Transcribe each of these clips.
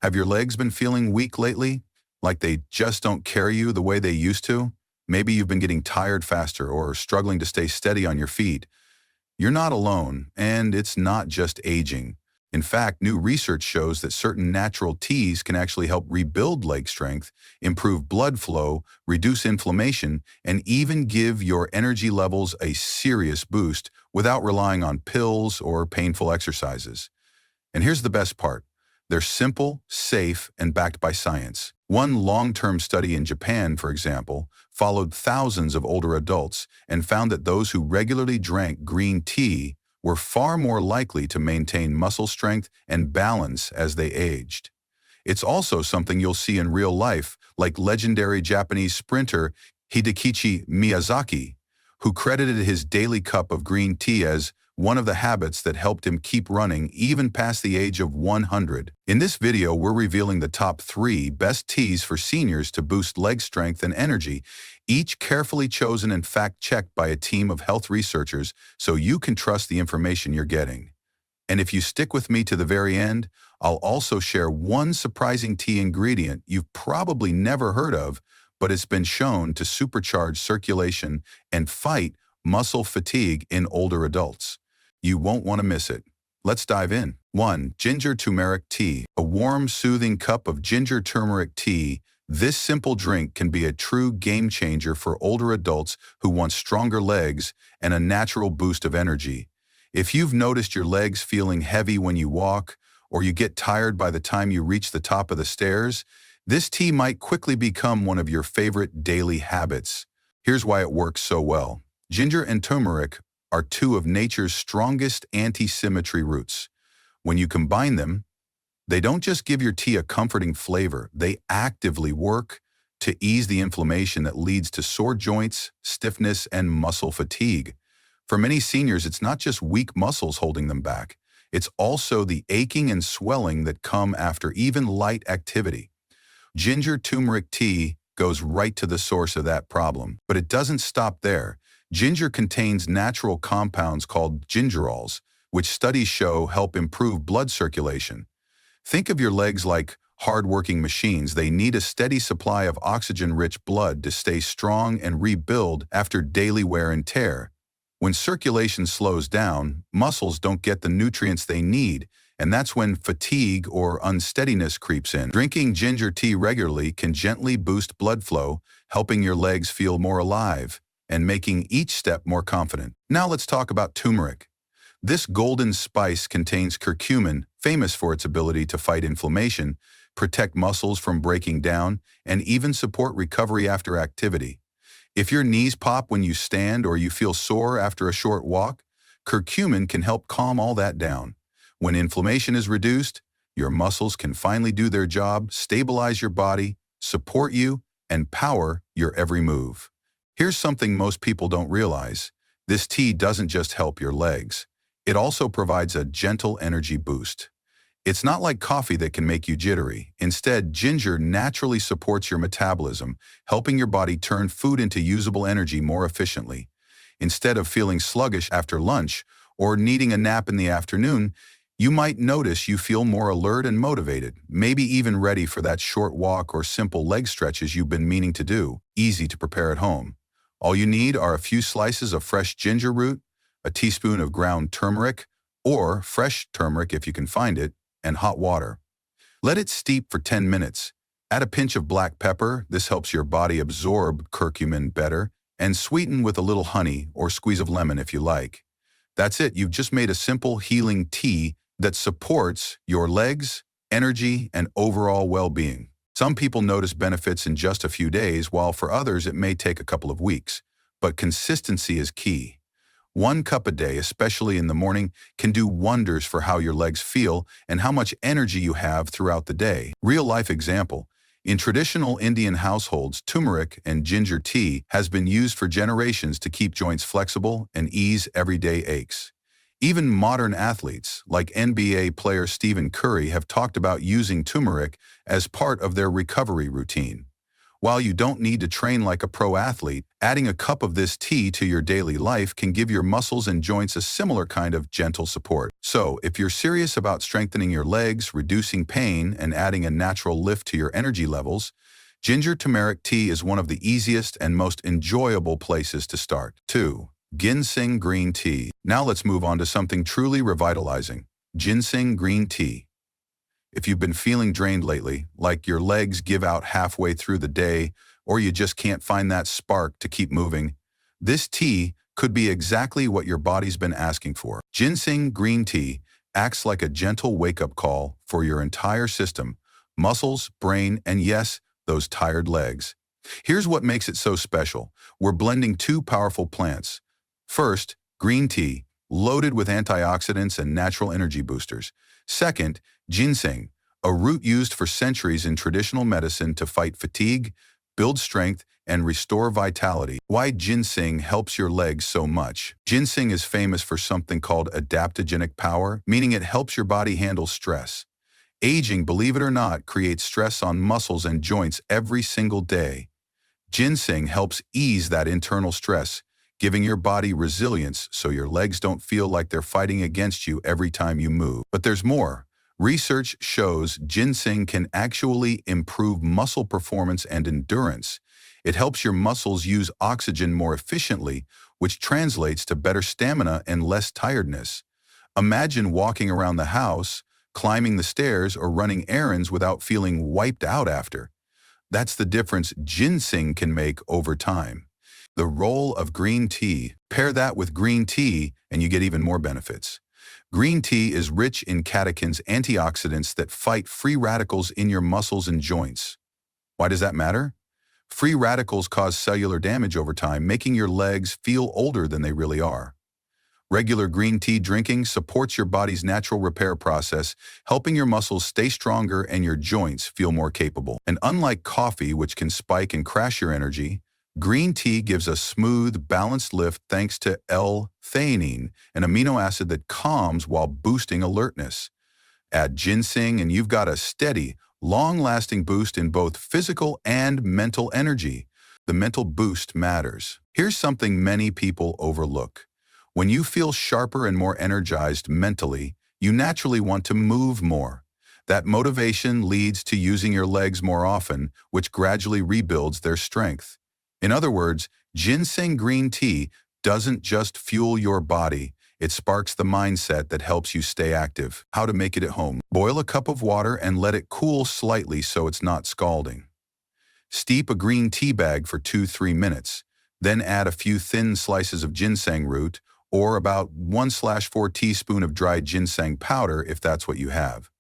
Have your legs been feeling weak lately? Like they just don't carry you the way they used to? Maybe you've been getting tired faster or struggling to stay steady on your feet. You're not alone, and it's not just aging. In fact, new research shows that certain natural teas can actually help rebuild leg strength, improve blood flow, reduce inflammation, and even give your energy levels a serious boost without relying on pills or painful exercises. And here's the best part. They're simple, safe, and backed by science. One long-term study in Japan, for example, followed thousands of older adults and found that those who regularly drank green tea were far more likely to maintain muscle strength and balance as they aged. It's also something you'll see in real life, like legendary Japanese sprinter Hidekichi Miyazaki, who credited his daily cup of green tea as one of the habits that helped him keep running even past the age of 100. In this video, we're revealing the top 3 best teas for seniors to boost leg strength and energy, each carefully chosen and fact-checked by a team of health researchers so you can trust the information you're getting. And if you stick with me to the very end, I'll also share one surprising tea ingredient you've probably never heard of, but it's been shown to supercharge circulation and fight muscle fatigue in older adults. You won't want to miss it. Let's dive in. 1. Ginger turmeric tea. A warm, soothing cup of ginger turmeric tea. This simple drink can be a true game changer for older adults who want stronger legs and a natural boost of energy. If you've noticed your legs feeling heavy when you walk, or you get tired by the time you reach the top of the stairs, this tea might quickly become one of your favorite daily habits. Here's why it works so well. Ginger and turmeric are 2 of nature's strongest anti-inflammatory roots. When you combine them, they don't just give your tea a comforting flavor, they actively work to ease the inflammation that leads to sore joints, stiffness, and muscle fatigue. For many seniors, it's not just weak muscles holding them back. It's also the aching and swelling that come after even light activity. Ginger turmeric tea goes right to the source of that problem. But it doesn't stop there. Ginger contains natural compounds called gingerols, which studies show help improve blood circulation. Think of your legs like hard-working machines. They need a steady supply of oxygen-rich blood to stay strong and rebuild after daily wear and tear. When circulation slows down, muscles don't get the nutrients they need, and that's when fatigue or unsteadiness creeps in. Drinking ginger tea regularly can gently boost blood flow, helping your legs feel more alive and making each step more confident. Now let's talk about turmeric. This golden spice contains curcumin, famous for its ability to fight inflammation, protect muscles from breaking down, and even support recovery after activity. If your knees pop when you stand or you feel sore after a short walk, curcumin can help calm all that down. When inflammation is reduced, your muscles can finally do their job, stabilize your body, support you, and power your every move. Here's something most people don't realize. This tea doesn't just help your legs. It also provides a gentle energy boost. It's not like coffee that can make you jittery. Instead, ginger naturally supports your metabolism, helping your body turn food into usable energy more efficiently. Instead of feeling sluggish after lunch or needing a nap in the afternoon, you might notice you feel more alert and motivated, maybe even ready for that short walk or simple leg stretches you've been meaning to do, easy to prepare at home. All you need are a few slices of fresh ginger root, a teaspoon of ground turmeric, or fresh turmeric if you can find it, and hot water. Let it steep for 10 minutes. Add a pinch of black pepper. This helps your body absorb curcumin better, and sweeten with a little honey or squeeze of lemon if you like. That's it. You've just made a simple healing tea that supports your legs, energy, and overall well-being. Some people notice benefits in just a few days, while for others it may take a couple of weeks. But consistency is key. 1 cup a day, especially in the morning, can do wonders for how your legs feel and how much energy you have throughout the day. Real-life example. In traditional Indian households, turmeric and ginger tea has been used for generations to keep joints flexible and ease everyday aches. Even modern athletes, like NBA player Stephen Curry, have talked about using turmeric as part of their recovery routine. While you don't need to train like a pro athlete, adding a cup of this tea to your daily life can give your muscles and joints a similar kind of gentle support. So, if you're serious about strengthening your legs, reducing pain, and adding a natural lift to your energy levels, ginger turmeric tea is one of the easiest and most enjoyable places to start. 2. Ginseng green tea. Now let's move on to something truly revitalizing. Ginseng green tea. If you've been feeling drained lately, like your legs give out halfway through the day, or you just can't find that spark to keep moving, this tea could be exactly what your body's been asking for. Ginseng green tea acts like a gentle wake-up call for your entire system, muscles, brain, and yes, those tired legs. Here's what makes it so special. We're blending two powerful plants. First, green tea, loaded with antioxidants and natural energy boosters. Second, ginseng, a root used for centuries in traditional medicine to fight fatigue, build strength, and restore vitality. Why ginseng helps your legs so much? Ginseng is famous for something called adaptogenic power, meaning it helps your body handle stress. Aging, believe it or not, creates stress on muscles and joints every single day. Ginseng helps ease that internal stress, giving your body resilience so your legs don't feel like they're fighting against you every time you move. But there's more. Research shows ginseng can actually improve muscle performance and endurance. It helps your muscles use oxygen more efficiently, which translates to better stamina and less tiredness. Imagine walking around the house, climbing the stairs, or running errands without feeling wiped out after. That's the difference ginseng can make over time. The role of green tea. Pair that with green tea and you get even more benefits. Green tea is rich in catechins, antioxidants that fight free radicals in your muscles and joints. Why does that matter? Free radicals cause cellular damage over time, making your legs feel older than they really are. Regular green tea drinking supports your body's natural repair process, helping your muscles stay stronger and your joints feel more capable. And unlike coffee, which can spike and crash your energy, green tea gives a smooth, balanced lift thanks to L-theanine, an amino acid that calms while boosting alertness. Add ginseng and you've got a steady, long-lasting boost in both physical and mental energy. The mental boost matters. Here's something many people overlook. When you feel sharper and more energized mentally, you naturally want to move more. That motivation leads to using your legs more often, which gradually rebuilds their strength. In other words, ginseng green tea doesn't just fuel your body, it sparks the mindset that helps you stay active. How to make it at home. Boil a cup of water and let it cool slightly so it's not scalding. Steep a green tea bag for 2-3 minutes. Then add a few thin slices of ginseng root, or about 1/4 teaspoon of dried ginseng powder if that's what you have.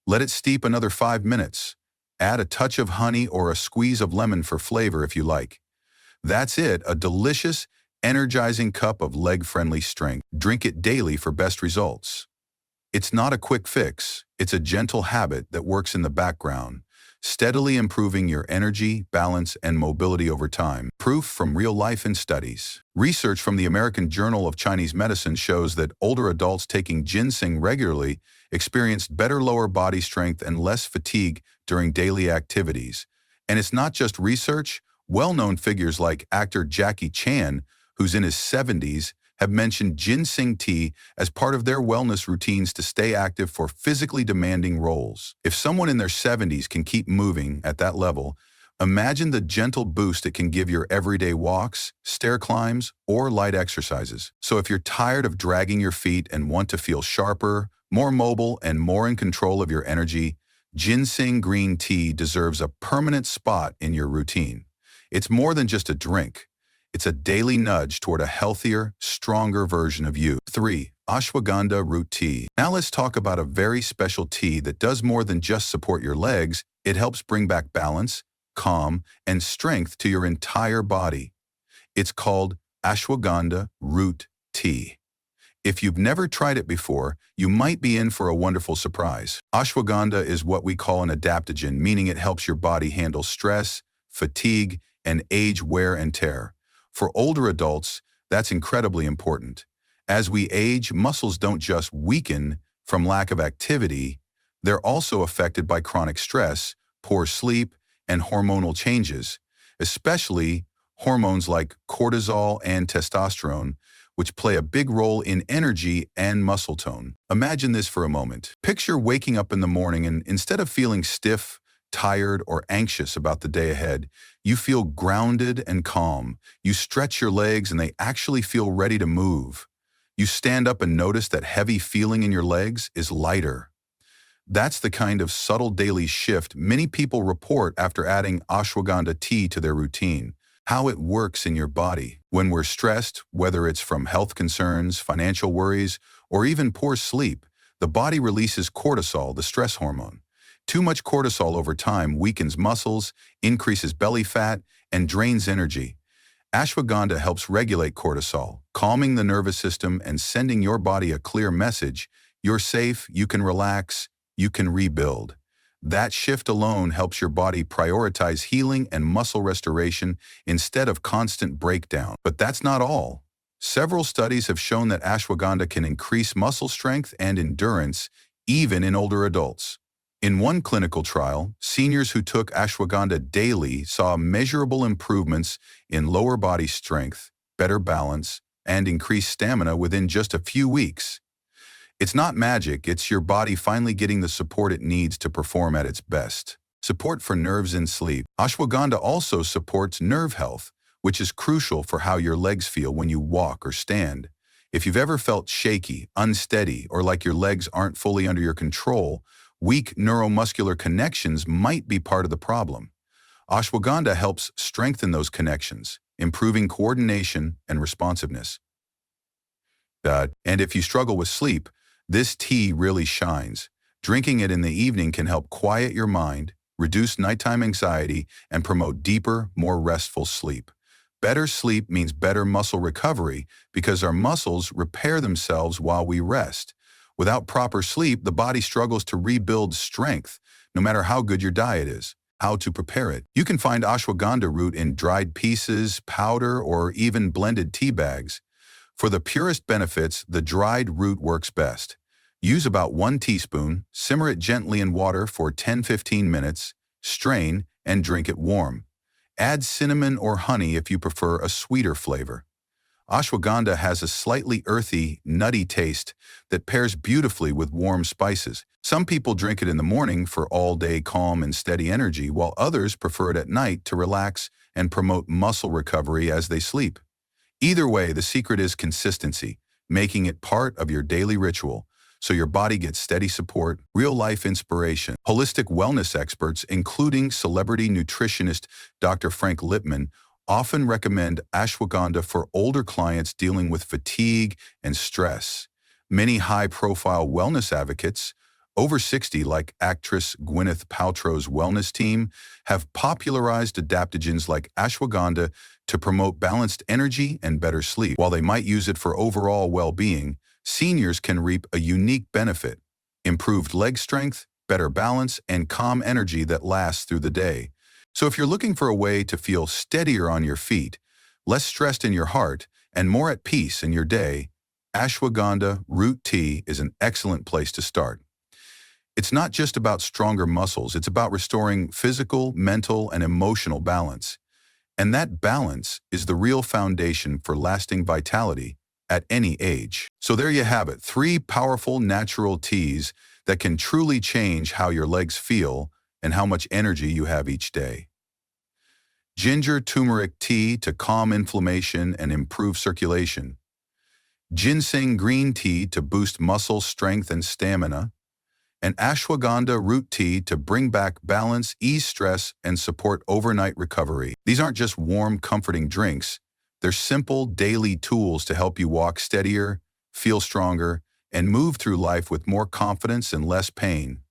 Let it steep another 5 minutes. Add a touch of honey or a squeeze of lemon for flavor if you like. That's it, a delicious, energizing cup of leg-friendly strength. Drink it daily for best results. It's not a quick fix, it's a gentle habit that works in the background, steadily improving your energy, balance, and mobility over time. Proof from real life and studies. Research from the American Journal of Chinese Medicine shows that older adults taking ginseng regularly experienced better lower body strength and less fatigue during daily activities. And it's not just research. Well-known figures like actor Jackie Chan, who's in his 70s, have mentioned ginseng tea as part of their wellness routines to stay active for physically demanding roles. If someone in their 70s can keep moving at that level, imagine the gentle boost it can give your everyday walks, stair climbs, or light exercises. So if you're tired of dragging your feet and want to feel sharper, more mobile, and more in control of your energy, ginseng green tea deserves a permanent spot in your routine. It's more than just a drink. It's a daily nudge toward a healthier, stronger version of you. 3. Ashwagandha root tea. Now let's talk about a very special tea that does more than just support your legs. It helps bring back balance, calm, and strength to your entire body. It's called ashwagandha root tea. If you've never tried it before, you might be in for a wonderful surprise. Ashwagandha is what we call an adaptogen, meaning it helps your body handle stress, fatigue, and age wear and tear. For older adults, that's incredibly important. As we age, muscles don't just weaken from lack of activity, they're also affected by chronic stress, poor sleep, and hormonal changes, especially hormones like cortisol and testosterone, which play a big role in energy and muscle tone. Imagine this for a moment. Picture waking up in the morning and instead of feeling stiff, tired, or anxious about the day ahead, you feel grounded and calm. You stretch your legs and they actually feel ready to move. You stand up and notice that heavy feeling in your legs is lighter. That's the kind of subtle daily shift many people report after adding ashwagandha tea to their routine. How it works in your body. When we're stressed, whether it's from health concerns, financial worries, or even poor sleep, the body releases cortisol, the stress hormone. Too much cortisol over time weakens muscles, increases belly fat, and drains energy. Ashwagandha helps regulate cortisol, calming the nervous system and sending your body a clear message: you're safe, you can relax, you can rebuild. That shift alone helps your body prioritize healing and muscle restoration instead of constant breakdown. But that's not all. Several studies have shown that ashwagandha can increase muscle strength and endurance even in older adults. In one clinical trial, seniors who took ashwagandha daily saw measurable improvements in lower body strength, better balance, and increased stamina within just a few weeks. It's not magic, it's your body finally getting the support it needs to perform at its best. Support for nerves and sleep. Ashwagandha also supports nerve health, which is crucial for how your legs feel when you walk or stand. If you've ever felt shaky, unsteady, or like your legs aren't fully under your control, weak neuromuscular connections might be part of the problem. Ashwagandha helps strengthen those connections, improving coordination and responsiveness. And if you struggle with sleep, this tea really shines. Drinking it in the evening can help quiet your mind, reduce nighttime anxiety, and promote deeper, more restful sleep. Better sleep means better muscle recovery because our muscles repair themselves while we rest. Without proper sleep, the body struggles to rebuild strength, no matter how good your diet is. How to prepare it. You can find ashwagandha root in dried pieces, powder, or even blended tea bags. For the purest benefits, the dried root works best. Use about 1 teaspoon, simmer it gently in water for 10-15 minutes, strain, and drink it warm. Add cinnamon or honey if you prefer a sweeter flavor. Ashwagandha has a slightly earthy, nutty taste that pairs beautifully with warm spices. Some people drink it in the morning for all-day calm and steady energy, while others prefer it at night to relax and promote muscle recovery as they sleep. Either way, the secret is consistency, making it part of your daily ritual, so your body gets steady support, real-life inspiration. Holistic wellness experts, including celebrity nutritionist Dr. Frank Lipman, often recommend ashwagandha for older clients dealing with fatigue and stress. Many high-profile wellness advocates, over 60 like actress Gwyneth Paltrow's wellness team, have popularized adaptogens like ashwagandha to promote balanced energy and better sleep. While they might use it for overall well-being, seniors can reap a unique benefit: improved leg strength, better balance, and calm energy that lasts through the day. So if you're looking for a way to feel steadier on your feet, less stressed in your heart, and more at peace in your day, ashwagandha root tea is an excellent place to start. It's not just about stronger muscles, it's about restoring physical, mental, and emotional balance. And that balance is the real foundation for lasting vitality at any age. So there you have it, 3 powerful natural teas that can truly change how your legs feel and how much energy you have each day. Ginger turmeric tea to calm inflammation and improve circulation. Ginseng green tea to boost muscle strength and stamina. And ashwagandha root tea to bring back balance, ease stress, and support overnight recovery. These aren't just warm, comforting drinks. They're simple, daily tools to help you walk steadier, feel stronger, and move through life with more confidence and less pain.